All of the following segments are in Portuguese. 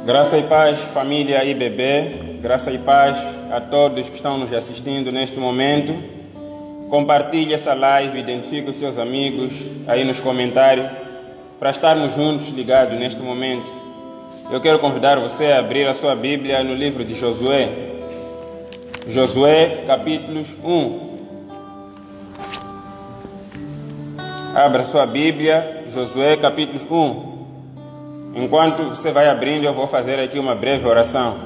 Graça e paz, família IBB, graça e paz a todos que estão nos assistindo neste momento. Compartilhe essa live, identifique os seus amigos aí nos comentários para estarmos juntos ligados neste momento. Eu quero convidar você a abrir a sua Bíblia no livro de Josué. Josué, capítulos 1. Abra sua Bíblia, Josué, capítulos 1. Enquanto você vai abrindo, eu vou fazer aqui uma breve oração.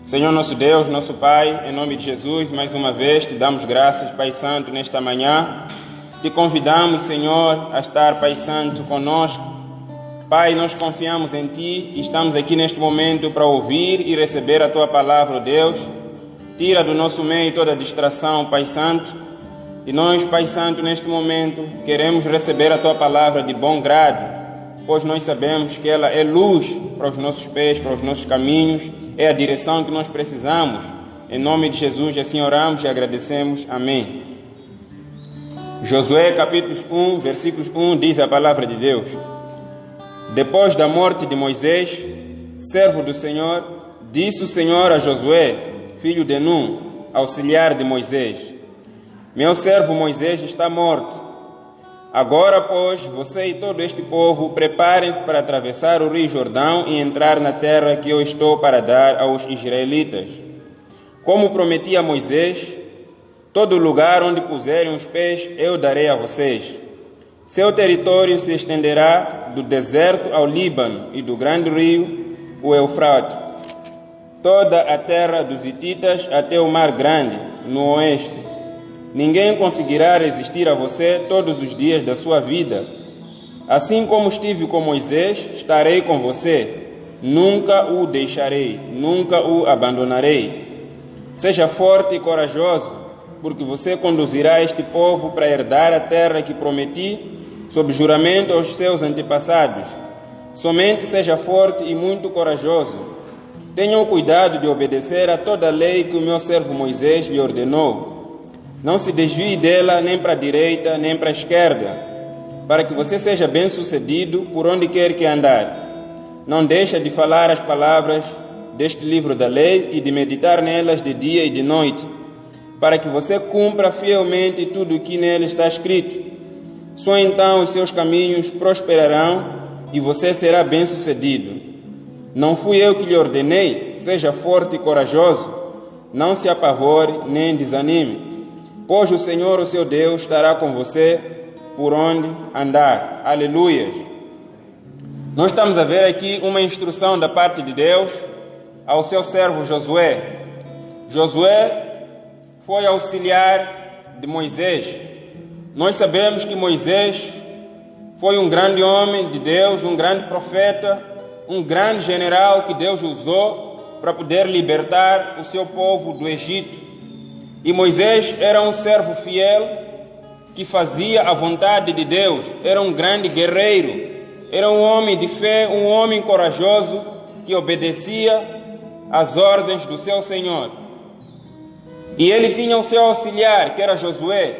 Senhor nosso Deus, nosso Pai, em nome de Jesus, mais uma vez te damos graças, Pai Santo, nesta manhã. Te convidamos, Senhor, a estar, Pai Santo, conosco. Pai, nós confiamos em Ti e estamos aqui neste momento para ouvir e receber a Tua palavra, Deus. Tira do nosso meio toda distração, Pai Santo. E nós, Pai Santo, neste momento, queremos receber a Tua palavra de bom grado, pois nós sabemos que ela é luz para os nossos pés, para os nossos caminhos, é a direção que nós precisamos. Em nome de Jesus, assim oramos e agradecemos. Amém. Josué, capítulo 1, versículos 1, diz a palavra de Deus. Depois da morte de Moisés, servo do Senhor, disse o Senhor a Josué, filho de Nun, auxiliar de Moisés: Meu servo Moisés está morto. Agora, pois, você e todo este povo preparem-se para atravessar o rio Jordão e entrar na terra que eu estou para dar aos israelitas. Como prometi a Moisés, todo lugar onde puserem os pés eu darei a vocês. Seu território se estenderá do deserto ao Líbano e do grande rio, o Eufrate, toda a terra dos hititas até o Mar Grande, no oeste. Ninguém conseguirá resistir a você todos os dias da sua vida. Assim como estive com Moisés, estarei com você. Nunca o deixarei, nunca o abandonarei. Seja forte e corajoso, porque você conduzirá este povo para herdar a terra que prometi, sob juramento aos seus antepassados. Somente seja forte e muito corajoso. Tenham cuidado de obedecer a toda a lei que o meu servo Moisés lhe ordenou. Não se desvie dela nem para a direita, nem para a esquerda, para que você seja bem-sucedido por onde quer que andar. Não deixe de falar as palavras deste livro da lei e de meditar nelas de dia e de noite, para que você cumpra fielmente tudo o que nele está escrito. Só então os seus caminhos prosperarão e você será bem-sucedido. Não fui eu que lhe ordenei? Seja forte e corajoso. Não se apavore nem desanime, pois o Senhor, o seu Deus, estará com você por onde andar. Aleluias! Nós estamos a ver aqui uma instrução da parte de Deus ao seu servo Josué. Josué foi auxiliar de Moisés. Nós sabemos que Moisés foi um grande homem de Deus, um grande profeta, um grande general que Deus usou para poder libertar o seu povo do Egito. E Moisés era um servo fiel que fazia a vontade de Deus, era um grande guerreiro, era um homem de fé, um homem corajoso que obedecia às ordens do seu Senhor. E ele tinha o seu auxiliar, que era Josué.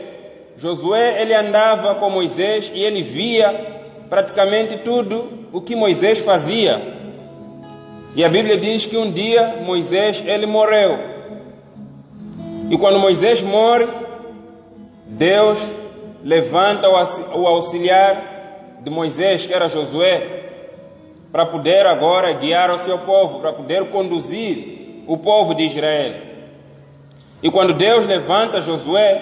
Josué, ele andava com Moisés e ele via praticamente tudo o que Moisés fazia. E a Bíblia diz que um dia Moisés, ele morreu. E quando Moisés morre, Deus levanta o auxiliar de Moisés, que era Josué, para poder agora guiar o seu povo, para poder conduzir o povo de Israel. E quando Deus levanta Josué,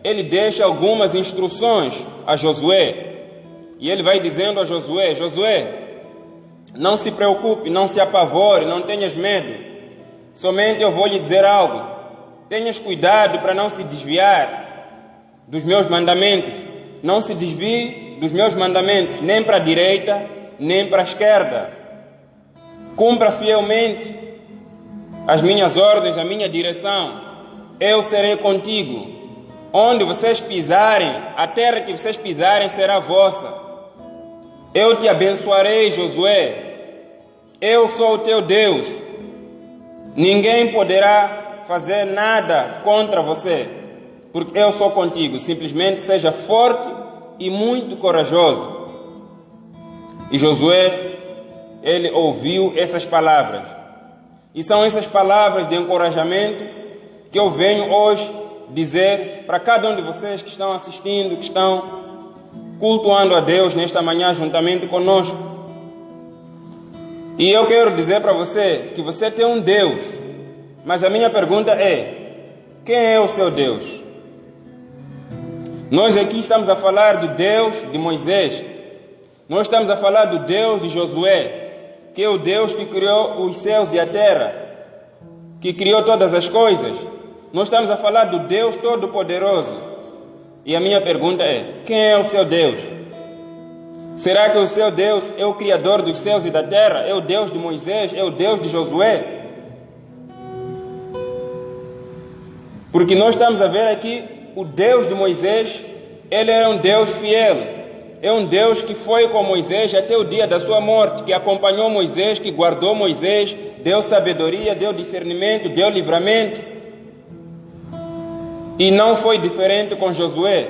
ele deixa algumas instruções a Josué. E ele vai dizendo a Josué: Josué, não se preocupe, não se apavore, não tenhas medo. Somente eu vou lhe dizer algo. Tenhas cuidado para não se desviar dos meus mandamentos. Não se desvie dos meus mandamentos, nem para a direita, nem para a esquerda. Cumpra fielmente as minhas ordens, a minha direção. Eu serei contigo. Onde vocês pisarem, a terra que vocês pisarem será vossa. Eu te abençoarei, Josué. Eu sou o teu Deus. Ninguém poderá fazer nada contra você, porque eu sou contigo. Simplesmente seja forte e muito corajoso. E Josué ele ouviu essas palavras. E são essas palavras de encorajamento que eu venho hoje dizer para cada um de vocês que estão assistindo, que estão cultuando a Deus nesta manhã juntamente conosco. E eu quero dizer para você que você tem um Deus, mas a minha pergunta é: quem é o seu Deus? Nós aqui estamos a falar do Deus de Moisés, nós estamos a falar do Deus de Josué, que é o Deus que criou os céus e a terra, que criou todas as coisas. Nós estamos a falar do Deus Todo-Poderoso. E a minha pergunta é: quem é o seu Deus? Será que o seu Deus é o Criador dos céus e da terra? É o Deus de Moisés? É o Deus de Josué? Porque nós estamos a ver aqui o Deus de Moisés, ele é um Deus fiel. É um Deus que foi com Moisés até o dia da sua morte, que acompanhou Moisés, que guardou Moisés, deu sabedoria, deu discernimento, deu livramento. E não foi diferente com Josué.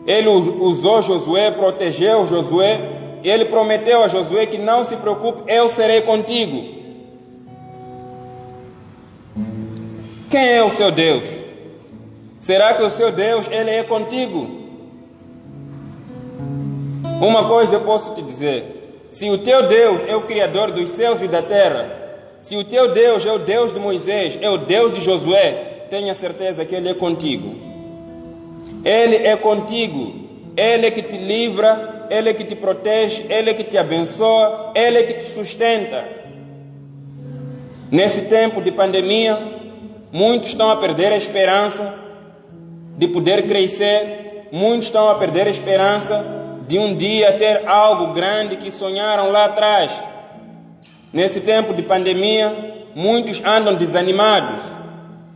Ele usou Josué, protegeu Josué, e ele prometeu a Josué que não se preocupe, eu serei contigo. Quem é o seu Deus? Será que o seu Deus, ele é contigo? Uma coisa eu posso te dizer: se o teu Deus é o Criador dos céus e da terra, se o teu Deus é o Deus de Moisés, é o Deus de Josué, tenha certeza que ele é contigo. Ele é contigo. Ele é que te livra, ele é que te protege, ele é que te abençoa, ele é que te sustenta. Nesse tempo de pandemia, muitos estão a perder a esperança de poder crescer, muitos estão a perder a esperança de um dia ter algo grande que sonharam lá atrás. Nesse tempo de pandemia, muitos andam desanimados,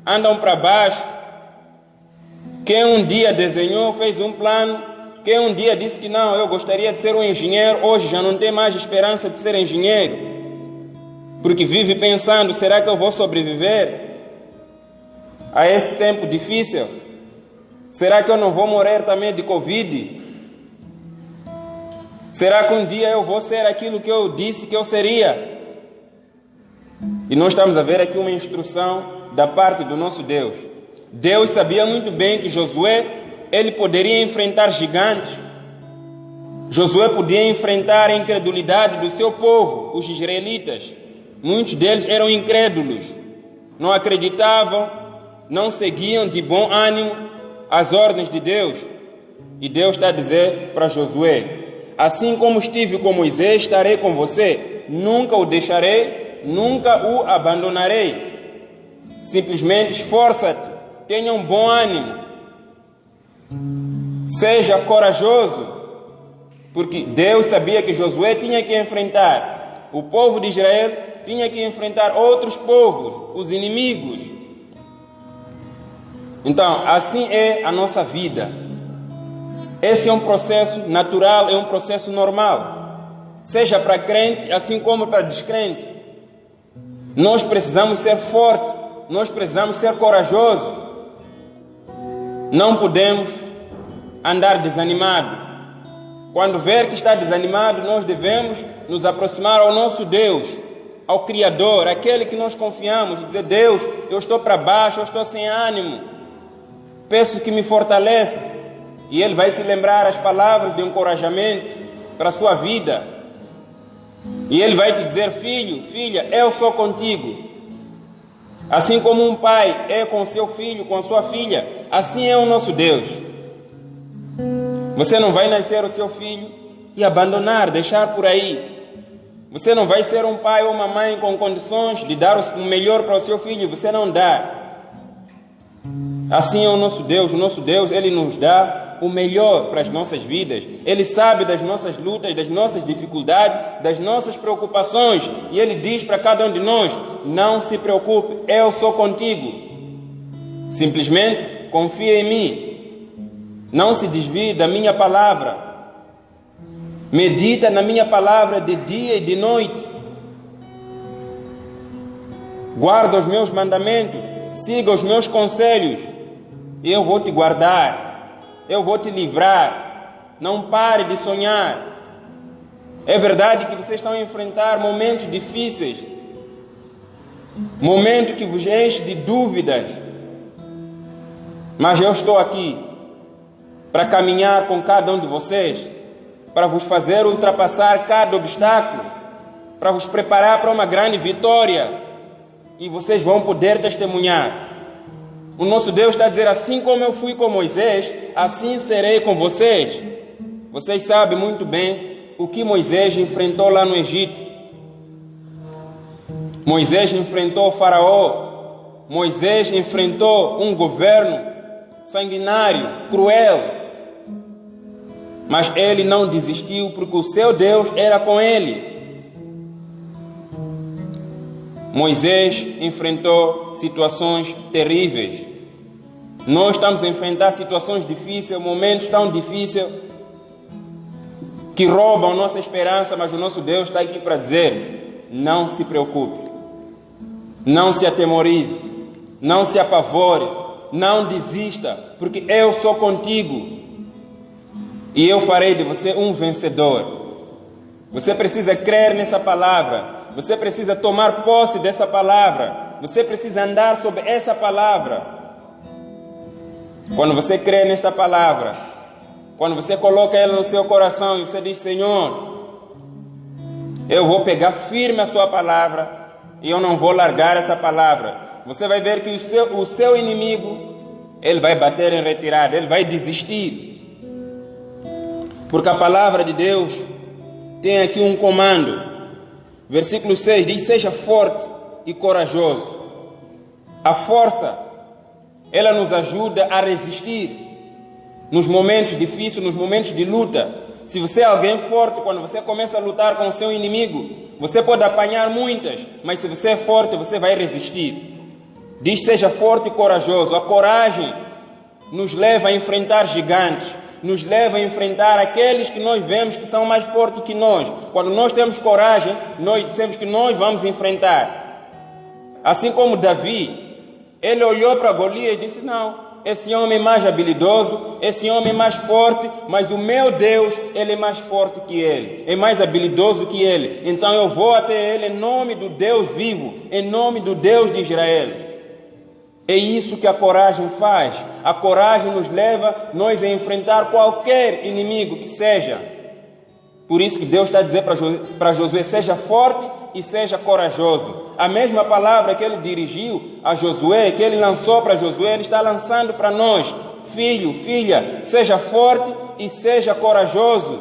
andam para baixo. Quem um dia desenhou, fez um plano, quem um dia disse que não, eu gostaria de ser um engenheiro, hoje já não tem mais esperança de ser engenheiro, porque vive pensando: será que eu vou sobreviver a esse tempo difícil? Será que eu não vou morrer também de Covid? Será que um dia eu vou ser aquilo que eu disse que eu seria? E nós estamos a ver aqui uma instrução da parte do nosso Deus. Deus sabia muito bem que Josué, ele poderia enfrentar gigantes. Josué podia enfrentar a incredulidade do seu povo, os israelitas. Muitos deles eram incrédulos, não acreditavam, não seguiam de bom ânimo as ordens de Deus. E Deus está a dizer para Josué: assim como estive com Moisés, estarei com você, nunca o deixarei, nunca o abandonarei. Simplesmente esforça-te, tenha um bom ânimo, seja corajoso, porque Deus sabia que Josué tinha que enfrentar, o povo de Israel tinha que enfrentar outros povos, os inimigos. Então, assim é a nossa vida. Esse é um processo natural, é um processo normal, seja para crente assim como para descrente. Nós precisamos ser fortes, nós precisamos ser corajosos. Não podemos andar desanimado. Quando ver que está desanimado, nós devemos nos aproximar ao nosso Deus, ao Criador, aquele que nós confiamos, e dizer: Deus, eu estou para baixo, eu estou sem ânimo, peço que me fortaleça. E Ele vai te lembrar as palavras de encorajamento para a sua vida. E Ele vai te dizer: filho, filha, eu sou contigo. Assim como um pai é com seu filho, com a sua filha, assim é o nosso Deus. Você não vai nascer o seu filho e abandonar, deixar por aí. Você não vai ser um pai ou uma mãe com condições de dar o melhor para o seu filho, você não dá. Assim é o nosso Deus, Ele nos dá o melhor para as nossas vidas. Ele sabe das nossas lutas, das nossas dificuldades, das nossas preocupações. E Ele diz para cada um de nós: não se preocupe, eu sou contigo. Simplesmente confia em mim. Não se desvie da minha palavra. Medita na minha palavra de dia e de noite. Guarda os meus mandamentos, siga os meus conselhos. Eu vou te guardar, eu vou te livrar. Não pare de sonhar. É verdade que vocês estão a enfrentar momentos difíceis, momento que vos enche de dúvidas, mas eu estou aqui para caminhar com cada um de vocês, para vos fazer ultrapassar cada obstáculo, para vos preparar para uma grande vitória, e vocês vão poder testemunhar. O nosso Deus está a dizer: assim como eu fui com Moisés, assim serei com vocês. Vocês sabem muito bem o que Moisés enfrentou lá no Egito. Moisés enfrentou o faraó. Moisés enfrentou um governo sanguinário, cruel. Mas ele não desistiu, porque o seu Deus era com ele. Moisés enfrentou situações terríveis. Nós estamos a enfrentar situações difíceis, momentos tão difíceis que roubam nossa esperança, mas o nosso Deus está aqui para dizer: não se preocupe, não se atemorize, não se apavore, não desista, porque eu sou contigo e eu farei de você um vencedor. Você precisa crer nessa palavra. Você precisa tomar posse dessa palavra. Você precisa andar sobre essa palavra. Quando você crê nesta palavra, quando você coloca ela no seu coração e você diz: Senhor, eu vou pegar firme a sua palavra e eu não vou largar essa palavra. Você vai ver que o seu inimigo, ele vai bater em retirada, ele vai desistir. Porque a palavra de Deus tem aqui um comando. Versículo 6 diz: seja forte e corajoso. A força, ela nos ajuda a resistir nos momentos difíceis, nos momentos de luta. Se você é alguém forte, quando você começa a lutar com o seu inimigo, você pode apanhar muitas, mas se você é forte, você vai resistir. Diz: seja forte e corajoso. A coragem nos leva a enfrentar gigantes, nos leva a enfrentar aqueles que nós vemos que são mais fortes que nós. Quando nós temos coragem, nós dizemos que nós vamos enfrentar. Assim como Davi, ele olhou para Golias e disse: não, esse homem é mais habilidoso, esse homem é mais forte, mas o meu Deus, ele é mais forte que ele, é mais habilidoso que ele. Então eu vou até ele em nome do Deus vivo, em nome do Deus de Israel. É isso que a coragem faz. A coragem nos leva nós a enfrentar qualquer inimigo que seja. Por isso que Deus está a dizer para Josué: seja forte e seja corajoso. A mesma palavra que ele dirigiu a Josué, que ele lançou para Josué, ele está lançando para nós. Filho, filha, seja forte e seja corajoso.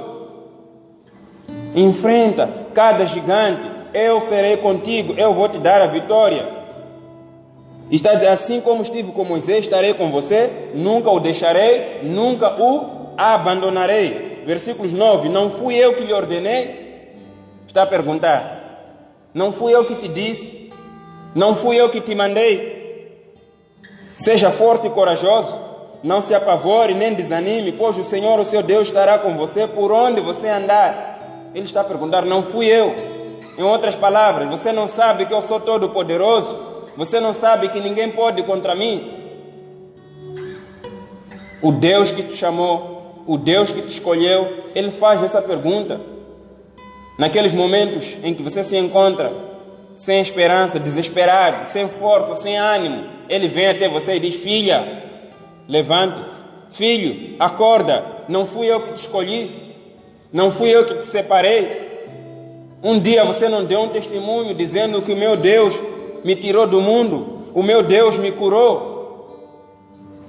Enfrenta cada gigante. Eu serei contigo, eu vou te dar a vitória. Está dizendo: assim como estive com Moisés, estarei com você, nunca o deixarei, nunca o abandonarei. Versículos 9: não fui eu que lhe ordenei? Está a perguntar: não fui eu que te disse? Não fui eu que te mandei? Seja forte e corajoso, não se apavore nem desanime, pois o Senhor, o seu Deus, estará com você por onde você andar. Ele está a perguntar: não fui eu? Em outras palavras, você não sabe que eu sou todo poderoso? Você não sabe que ninguém pode contra mim? O Deus que te chamou, o Deus que te escolheu, Ele faz essa pergunta. Naqueles momentos em que você se encontra sem esperança, desesperado, sem força, sem ânimo, Ele vem até você e diz: filha, levante-se. Filho, acorda. Não fui eu que te escolhi. Não fui eu que te separei. Um dia você não deu um testemunho dizendo que o meu Deus me tirou do mundo, o meu Deus me curou.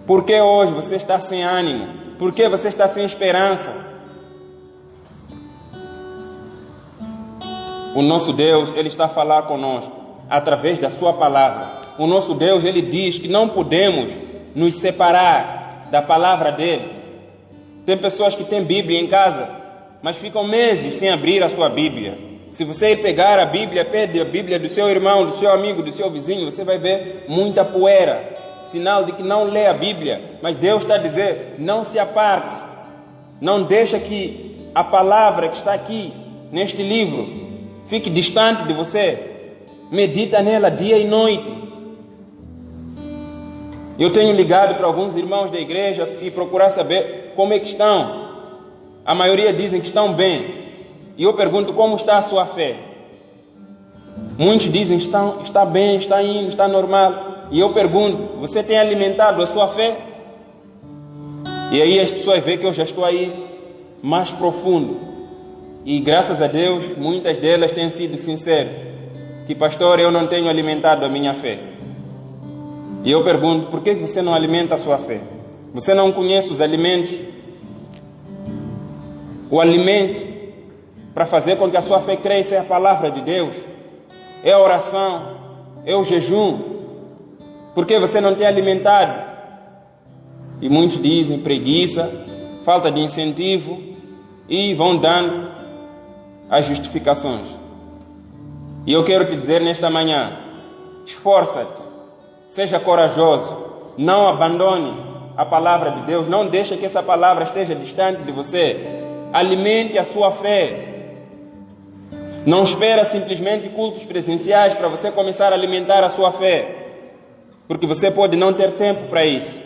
Por que hoje você está sem ânimo? Por que você está sem esperança? O nosso Deus, Ele está a falar conosco através da sua palavra. O nosso Deus, Ele diz que não podemos nos separar da palavra dEle. Tem pessoas que têm Bíblia em casa, mas ficam meses sem abrir a sua Bíblia. Se você pegar a Bíblia, pede a Bíblia do seu irmão, do seu amigo, do seu vizinho, você vai ver muita poeira, sinal de que não lê a Bíblia. Mas Deus está a dizer: não se aparte, não deixa que a palavra que está aqui, neste livro, fique distante de você. Medita nela dia e noite. Eu tenho ligado para alguns irmãos da igreja e procurar saber como é que estão. A maioria dizem que estão bem. E eu pergunto, como está a sua fé? Muitos dizem, está bem, está indo, está normal. E eu pergunto, você tem alimentado a sua fé? E aí as pessoas veem que eu já estou aí mais profundo. E graças a Deus, muitas delas têm sido sinceras. Que pastor, eu não tenho alimentado a minha fé. E eu pergunto, por que você não alimenta a sua fé? Você não conhece os alimentos? O alimento para fazer com que a sua fé cresça é a palavra de Deus. É a oração, é o jejum. Por que você não tem alimentado? E muitos dizem preguiça, falta de incentivo e vão dando as justificações. E eu quero te dizer nesta manhã, esforça-te, seja corajoso, não abandone a palavra de Deus, não deixe que essa palavra esteja distante de você. Alimente a sua fé. Não espera simplesmente cultos presenciais para você começar a alimentar a sua fé, porque você pode não ter tempo para isso.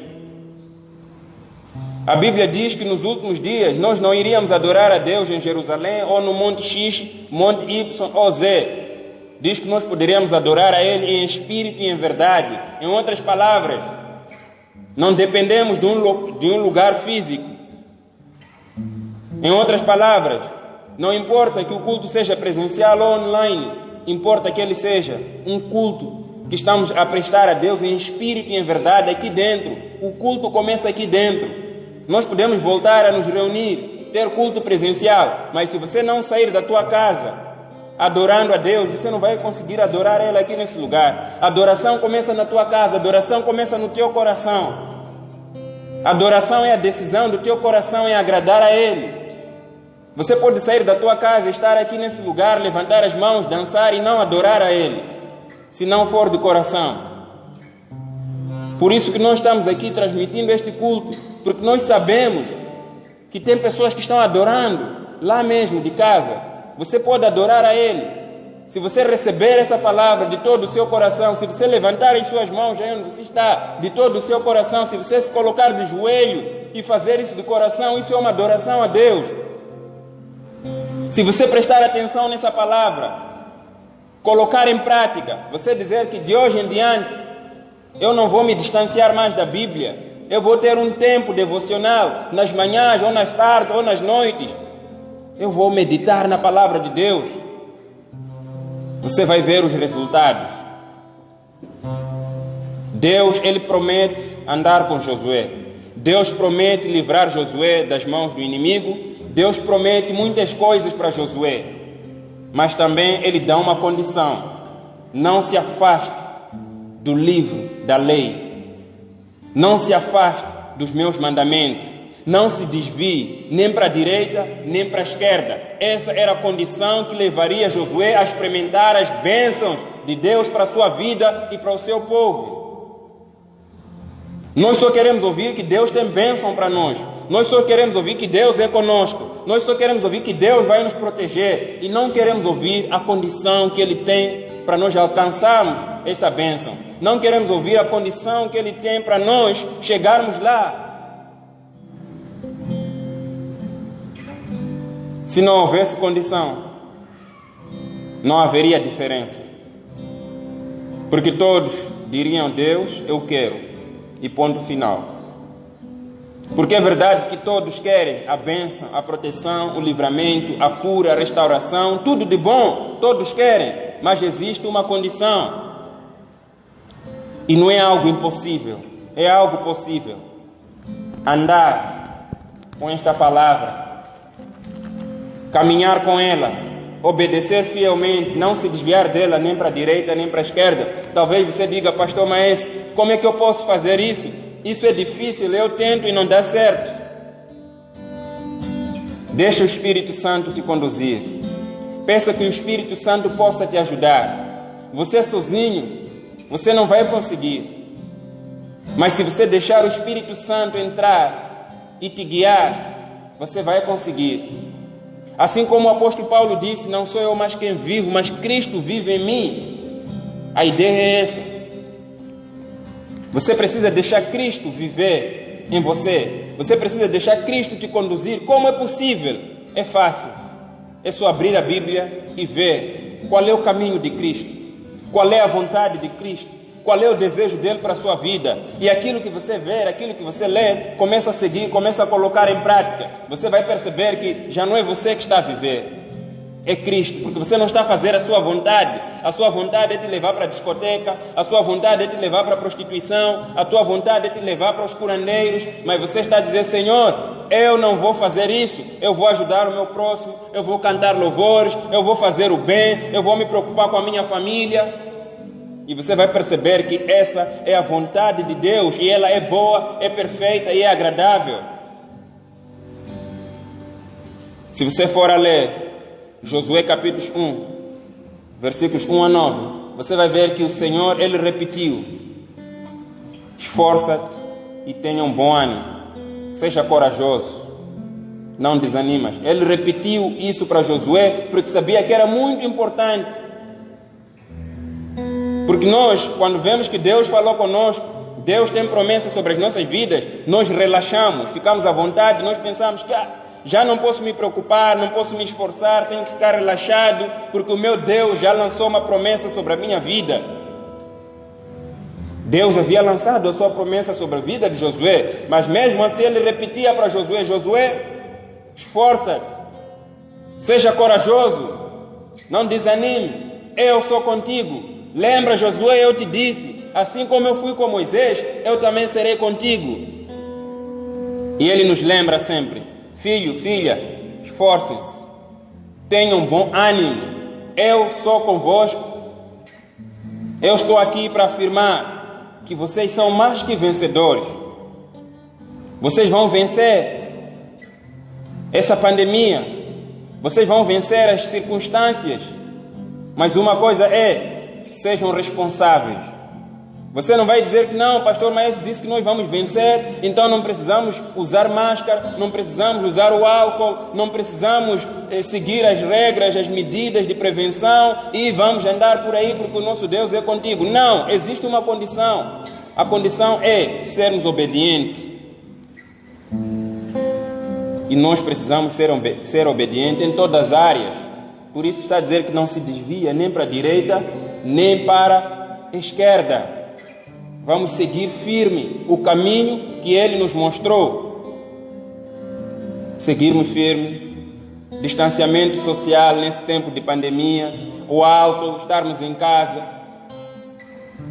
A Bíblia diz que nos últimos dias nós não iríamos adorar a Deus em Jerusalém ou no Monte X, Monte Y ou Z. Diz que nós poderíamos adorar a Ele em espírito e em verdade. Em outras palavras, não dependemos de um lugar físico. Em outras palavras, não importa que o culto seja presencial ou online, importa que ele seja um culto que estamos a prestar a Deus em espírito e em verdade aqui dentro. O culto começa aqui dentro. Nós podemos voltar a nos reunir, ter culto presencial, mas se você não sair da tua casa adorando a Deus, você não vai conseguir adorar Ele aqui nesse lugar. A adoração começa na tua casa, a adoração começa no teu coração. A adoração é a decisão do teu coração em agradar a Ele. Você pode sair da tua casa, estar aqui nesse lugar, levantar as mãos, dançar e não adorar a Ele, se não for de coração. Por isso que nós estamos aqui transmitindo este culto, porque nós sabemos que tem pessoas que estão adorando lá mesmo de casa. Você pode adorar a Ele. Se você receber essa palavra de todo o seu coração, se você levantar as suas mãos aí onde você está, de todo o seu coração, se você se colocar de joelho e fazer isso de coração, isso é uma adoração a Deus. Se você prestar atenção nessa palavra, colocar em prática, você dizer que de hoje em diante eu não vou me distanciar mais da Bíblia, eu vou ter um tempo devocional nas manhãs, ou nas tardes, ou nas noites, eu vou meditar na palavra de Deus. Você vai ver os resultados. Deus, Ele promete andar com Josué. Deus promete livrar Josué das mãos do inimigo. Deus promete muitas coisas para Josué, mas também Ele dá uma condição: não se afaste do livro da lei, não se afaste dos meus mandamentos, não se desvie nem para a direita nem para a esquerda. Essa era a condição que levaria Josué a experimentar as bênçãos de Deus para a sua vida e para o seu povo. Nós só queremos ouvir que Deus tem bênção para nós. Nós só queremos ouvir que Deus é conosco. Nós só queremos ouvir que Deus vai nos proteger. E não queremos ouvir a condição que Ele tem para nós alcançarmos esta bênção. Não queremos ouvir a condição que Ele tem para nós chegarmos lá. Se não houvesse condição, não haveria diferença. Porque todos diriam: Deus, eu quero. E ponto final. Porque é verdade que todos querem a bênção, a proteção, o livramento, a cura, a restauração, tudo de bom, todos querem, mas existe uma condição. E não é algo impossível, é algo possível. Andar com esta palavra, caminhar com ela, obedecer fielmente, não se desviar dela nem para a direita nem para a esquerda. Talvez você diga: pastor Maes, como é que eu posso fazer isso? Isso é difícil, eu tento e não dá certo. Deixa o Espírito Santo te conduzir. Peça que o Espírito Santo possa te ajudar. Você sozinho, você não vai conseguir. Mas se você deixar o Espírito Santo entrar e te guiar, você vai conseguir. Assim como o apóstolo Paulo disse: não sou eu mais quem vivo, mas Cristo vive em mim. A ideia é essa. Você precisa deixar Cristo viver em você. Você precisa deixar Cristo te conduzir. Como é possível? É fácil. É só abrir a Bíblia e ver qual é o caminho de Cristo, qual é a vontade de Cristo, qual é o desejo dele para a sua vida. E aquilo que você vê, aquilo que você lê, começa a seguir, começa a colocar em prática. Você vai perceber que já não é você que está a viver, é Cristo, porque você não está a fazer a sua vontade. A sua vontade é te levar para a discoteca, a sua vontade é te levar para a prostituição, a tua vontade é te levar para os curandeiros, mas você está a dizer: Senhor, eu não vou fazer isso, eu vou ajudar o meu próximo, eu vou cantar louvores, eu vou fazer o bem, eu vou me preocupar com a minha família. E você vai perceber que essa é a vontade de Deus, e ela é boa, é perfeita e é agradável. Se você for a ler Josué capítulo 1, versículos 1 a 9, você vai ver que o Senhor, Ele repetiu: esforça-te e tenha um bom ânimo, seja corajoso, não desanimas. Ele repetiu isso para Josué porque sabia que era muito importante. Porque nós, quando vemos que Deus falou conosco, Deus tem promessas sobre as nossas vidas, nós relaxamos, ficamos à vontade, nós pensamos que já não posso me preocupar, não posso me esforçar, tenho que ficar relaxado, porque o meu Deus já lançou uma promessa sobre a minha vida. Deus havia lançado a sua promessa sobre a vida de Josué, mas mesmo assim ele repetia para Josué: Josué, esforça-te, seja corajoso, não desanime, eu sou contigo. Lembra, Josué, eu te disse, assim como eu fui com Moisés, eu também serei contigo. E ele nos lembra sempre: filho, filha, esforcem-se, tenham bom ânimo, eu sou convosco. Eu estou aqui para afirmar que vocês são mais que vencedores. Vocês vão vencer essa pandemia, vocês vão vencer as circunstâncias, mas uma coisa é: sejam responsáveis. Você não vai dizer que não, pastor, mas disse que nós vamos vencer, então não precisamos usar máscara, não precisamos usar o álcool, não precisamos seguir as regras, as medidas de prevenção e vamos andar por aí porque o nosso Deus é contigo. Não, existe uma condição. A condição é sermos obedientes. E nós precisamos ser obedientes em todas as áreas. Por isso está a dizer que não se desvia nem para a direita, nem para a esquerda. Vamos seguir firme o caminho que Ele nos mostrou. Seguirmos firme, distanciamento social nesse tempo de pandemia, o álcool, estarmos em casa,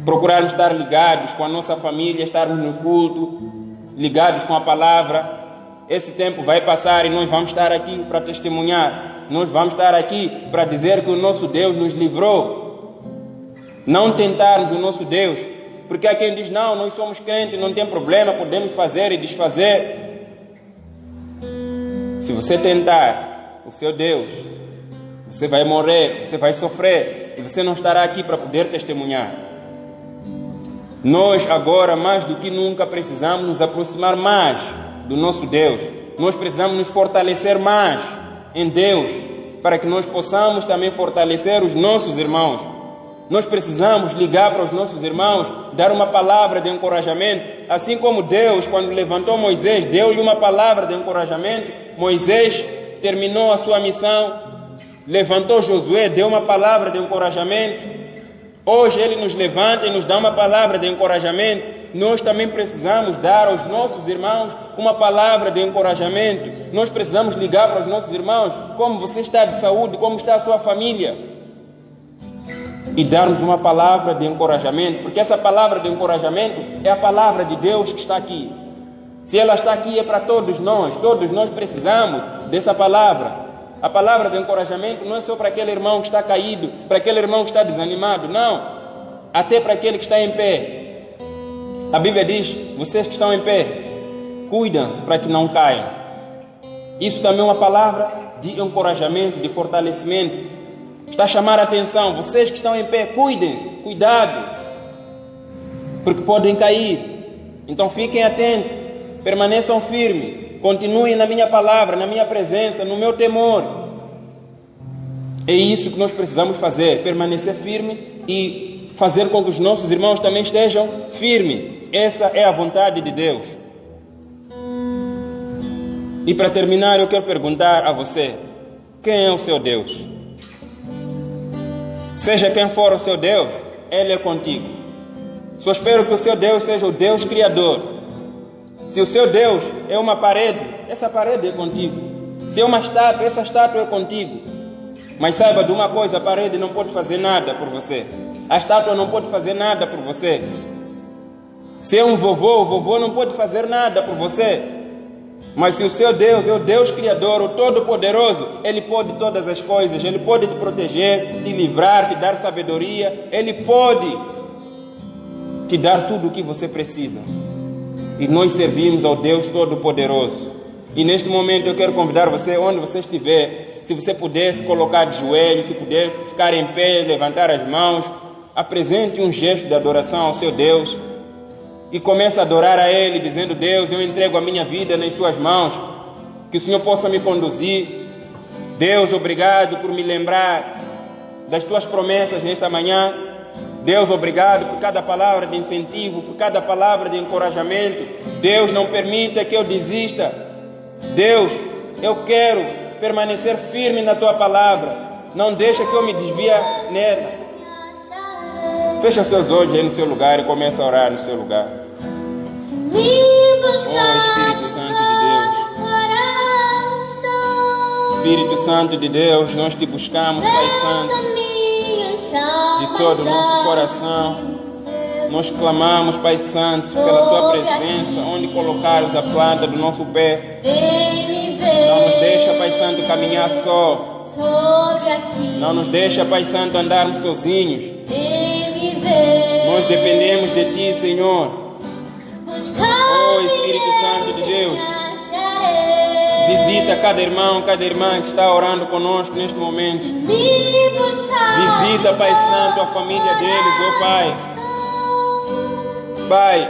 procurarmos estar ligados com a nossa família, estarmos no culto, ligados com a palavra. Esse tempo vai passar e nós vamos estar aqui para testemunhar. Nós vamos estar aqui para dizer que o nosso Deus nos livrou. Não tentarmos o nosso Deus, porque há quem diz: não, nós somos crentes, não tem problema, podemos fazer e desfazer. Se você tentar o seu Deus, você vai morrer, você vai sofrer e você não estará aqui para poder testemunhar. Nós agora, mais do que nunca, precisamos nos aproximar mais do nosso Deus. Nós precisamos nos fortalecer mais em Deus, para que nós possamos também fortalecer os nossos irmãos. Nós precisamos ligar para os nossos irmãos, dar uma palavra de encorajamento, assim como Deus, quando levantou Moisés, deu-lhe uma palavra de encorajamento. Moisés terminou a sua missão, levantou Josué, deu uma palavra de encorajamento. Hoje Ele nos levanta e nos dá uma palavra de encorajamento. Nós também precisamos dar aos nossos irmãos uma palavra de encorajamento. Nós precisamos ligar para os nossos irmãos: como você está de saúde, como está a sua família, e darmos uma palavra de encorajamento, porque essa palavra de encorajamento é a palavra de Deus que está aqui. Se ela está aqui é para todos nós precisamos dessa palavra. A palavra de encorajamento não é só para aquele irmão que está caído, para aquele irmão que está desanimado, não, até para aquele que está em pé. A Bíblia diz: vocês que estão em pé, cuidem-se para que não caiam. Isso também é uma palavra de encorajamento, de fortalecimento. Está a chamar a atenção: vocês que estão em pé, cuidem-se, cuidado, porque podem cair. Então fiquem atentos, permaneçam firmes, continuem na minha palavra, na minha presença, no meu temor. É isso que nós precisamos fazer: permanecer firme e fazer com que os nossos irmãos também estejam firmes. Essa é a vontade de Deus. E para terminar, eu quero perguntar a você: Quem é o seu Deus? Seja quem for o seu Deus, Ele é contigo. Só espero que o seu Deus seja o Deus Criador. Se o seu Deus é uma parede, essa parede é contigo. Se é uma estátua, essa estátua é contigo. Mas saiba de uma coisa, a parede não pode fazer nada por você. A estátua não pode fazer nada por você. Se é um vovô, o vovô não pode fazer nada por você. Mas se o seu Deus é o Deus Criador, o Todo-Poderoso, Ele pode todas as coisas. Ele pode te proteger, te livrar, te dar sabedoria. Ele pode te dar tudo o que você precisa. E nós servimos ao Deus Todo-Poderoso. E neste momento eu quero convidar você, onde você estiver, se você puder se colocar de joelhos, se puder ficar em pé, levantar as mãos, apresente um gesto de adoração ao seu Deus e comece a adorar a Ele, dizendo: Deus, eu entrego a minha vida nas suas mãos, que o Senhor possa me conduzir. Deus, obrigado por me lembrar das tuas promessas nesta manhã. Deus, obrigado por cada palavra de incentivo, por cada palavra de encorajamento. Deus, não permita que eu desista. Deus, eu quero permanecer firme na tua palavra. Não deixa que eu me desvie nela. Fecha seus olhos aí no seu lugar e comece a orar no seu lugar. Oh, Espírito Santo de Deus. Espírito Santo de Deus, nós te buscamos, Pai Santo, de todo o nosso coração. Nós clamamos, Pai Santo, pela tua presença, onde colocares a planta do nosso pé. Não nos deixa, Pai Santo, caminhar só. Não nos deixa, Pai Santo, andarmos sozinhos. Nós dependemos de Ti, Senhor. Oh, Espírito Santo de Deus, visita cada irmão, cada irmã que está orando conosco neste momento. Visita, Pai Santo, a família deles, oh Pai. Pai,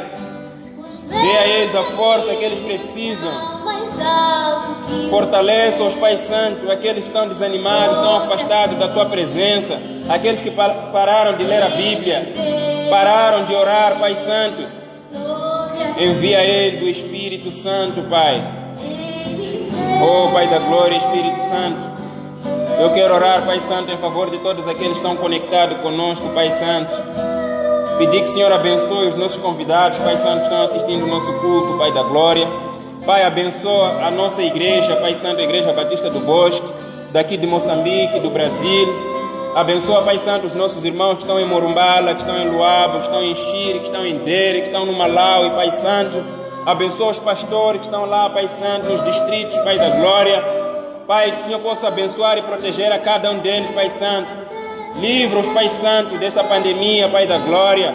dê a eles a força que eles precisam. Fortaleça-os, Pai Santo, aqueles que estão desanimados, estão afastados da Tua presença, aqueles que pararam de ler a Bíblia, pararam de orar, Pai Santo. Envia a eles o Espírito Santo, Pai. Oh, Pai da glória, Espírito Santo, eu quero orar, Pai Santo, em favor de todos aqueles que estão conectados conosco, Pai Santo. Pedir que o Senhor abençoe os nossos convidados, Pai Santo, que estão assistindo o nosso culto, Pai da glória. Pai, abençoa a nossa igreja, Pai Santo, a Igreja Batista do Bosque, daqui de Moçambique, do Brasil. Abençoa, Pai Santo, os nossos irmãos que estão em Morumbala, que estão em Luabo, que estão em Xiri, que estão em Dere, que estão no Malawi, Pai Santo. Abençoa os pastores que estão lá, Pai Santo, nos distritos, Pai da glória. Pai, que o Senhor possa abençoar e proteger a cada um deles, Pai Santo. Livra-os, Pai Santo, desta pandemia, Pai da glória.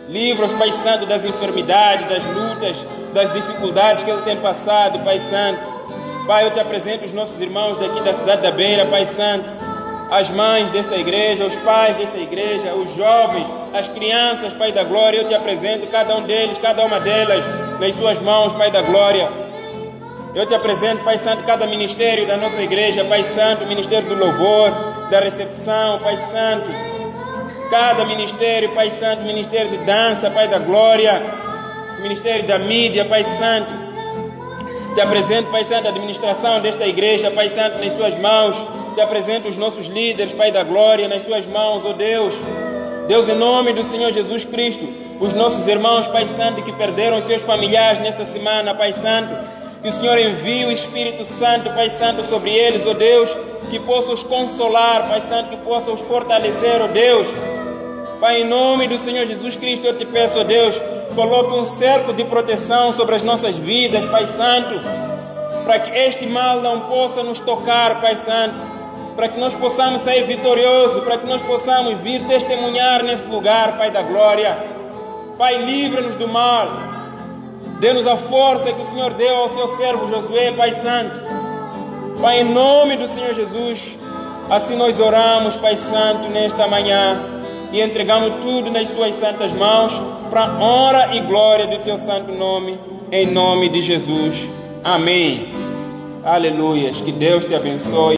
Livra-os, Pai Santo, das enfermidades, das lutas, das dificuldades que ele tem passado, Pai Santo. Pai, eu te apresento os nossos irmãos daqui da cidade da Beira, Pai Santo. As mães desta igreja, os pais desta igreja, os jovens, as crianças, Pai da glória. Eu te apresento cada um deles, cada uma delas, nas suas mãos, Pai da glória. Eu te apresento, Pai Santo, cada ministério da nossa igreja, Pai Santo, o ministério do louvor, da recepção, Pai Santo. Cada ministério, Pai Santo, ministério de dança, Pai da glória, ministério da mídia, Pai Santo. Te apresento, Pai Santo, a administração desta igreja, Pai Santo, nas suas mãos. Te apresento os nossos líderes, Pai da glória, nas suas mãos, oh Deus. Deus, em nome do Senhor Jesus Cristo, os nossos irmãos, Pai Santo, que perderam os seus familiares nesta semana, Pai Santo, que o Senhor envie o Espírito Santo, Pai Santo, sobre eles, oh Deus, que possa os consolar, Pai Santo, que possa os fortalecer, oh Deus. Pai, em nome do Senhor Jesus Cristo, eu te peço, oh Deus, coloque um cerco de proteção sobre as nossas vidas, Pai Santo, para que este mal não possa nos tocar, Pai Santo, para que nós possamos sair vitoriosos, para que nós possamos vir testemunhar nesse lugar, Pai da glória. Pai, livra-nos do mal, dê-nos a força que o Senhor deu ao seu servo Josué, Pai Santo. Pai, em nome do Senhor Jesus, assim nós oramos, Pai Santo, nesta manhã, e entregamos tudo nas suas santas mãos, para a honra e glória do teu santo nome, em nome de Jesus. Amém. Aleluias. Que Deus te abençoe.